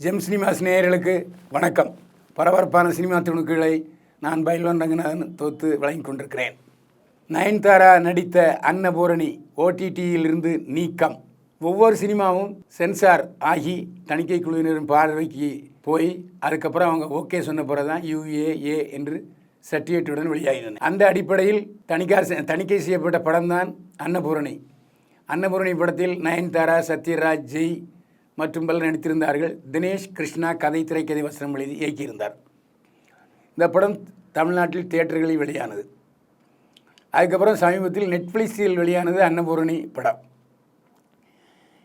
GeM cinemas நேயர்களுக்கு வணக்கம். பரபரப்பான சினிமா துணுக்குகளை நான் பைல்வான் ரங்கநாதன் தொகுத்து வழங்கி கொண்டிருக்கிறேன். நயன்தாரா நடித்த அன்னபூரணி ஓடிடியிலிருந்து நீக்கம். ஒவ்வொரு சினிமாவும் சென்சார் ஆகி தணிக்கை குழுவினரின் பார்வைக்கு போய் அதுக்கப்புறம் அவங்க ஓகே சொன்ன பிறகு தான் UAA என்று சர்டிஃபிகேட்டுடன் வெளியாகின. அந்த அடிப்படையில் தணிக்கை செய்யப்பட்ட படம்தான் அன்னபூரணி. அன்னபூரணி படத்தில் நயன்தாரா, சத்யராஜ், ஜெய் மற்றும் பலர் நடித்திருந்தார்கள். தினேஷ் கிருஷ்ணா கதை, திரைக்கதை, வசனம் எழுதி இயக்கியிருந்தார். இந்த படம் தமிழ்நாட்டில் தியேட்டர்களில் வெளியானது. அதுக்கப்புறம் சமீபத்தில் நெட்ஃப்ளிக்ஸில் வெளியானது அன்னபூரணி படம்.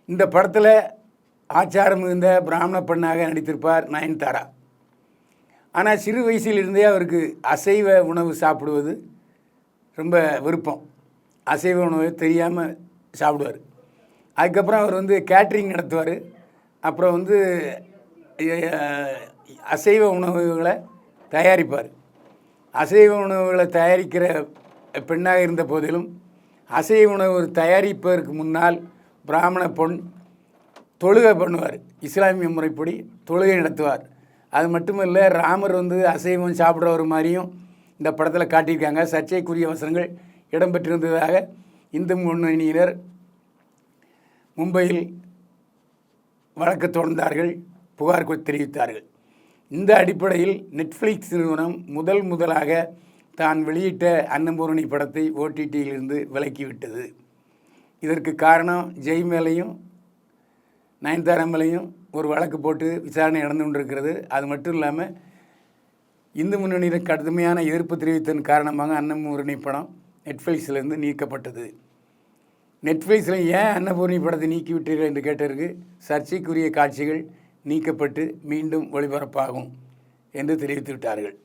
இந்த படத்தில் ஆச்சாரம் மிகுந்த பிராமண பெண்ணாக நடித்திருப்பார் நயன்தாரா. ஆனால் சிறு வயசிலிருந்தே அவருக்கு அசைவ உணவு சாப்பிடுவது ரொம்ப விருப்பம். அசைவ உணவு தெரியாமல் சாப்பிடுவார். அதுக்கப்புறம் அவர் கேட்ரிங் நடத்துவார். அப்புறம் அசைவ உணவுகளை தயாரிப்பார். அசைவ உணவுகளை தயாரிக்கிற பெண்ணாக இருந்த போதிலும் அசைவ உணவு தயாரிப்பதற்கு முன்னால் பிராமண பெண் தொழுகை பண்ணுவார். இஸ்லாமிய முறைப்படி தொழுகை நடத்துவார். அது மட்டுமல்ல, ராமர் அசைவம் சாப்பிட்ற மாதிரியும் இந்த படத்தில் காட்டியிருக்காங்க. சர்ச்சைக்குரிய வசனங்கள் இடம்பெற்றிருந்ததாக இந்து முன்னணியினர் மும்பையில் வழக்கு தொடர்ந்தார்கள், புகார் தெரிவித்தார்கள். இந்த அடிப்படையில் நெட்ஃப்ளிக்ஸ் நிறுவனம் முதலாக தான் வெளியிட்ட அன்னபூரணி படத்தை ஓடிடியிலிருந்து விலக்கிவிட்டது. இதற்கு காரணம் ஜெய் மேலையும் நயன்தாரா மேலையும் ஒரு வழக்கு போட்டு விசாரணை நடந்து கொண்டிருக்கிறது. அது மட்டும் இல்லாமல் இந்து முன்னணியினர் கடுமையான எதிர்ப்பு தெரிவித்ததன் காரணமாக அன்னபூரணி படம் நெட்ஃப்ளிக்ஸிலிருந்து நீக்கப்பட்டது. நெட்ஃப்ளிக்ஸில் ஏன் அன்னபூரணி படத்தை நீக்கிவிட்டீர்கள் என்று கேட்டதற்கு சர்ச்சைக்குரிய காட்சிகள் நீக்கப்பட்டு மீண்டும் ஒளிபரப்பாகும் என்று தெரிவித்து விட்டார்கள்.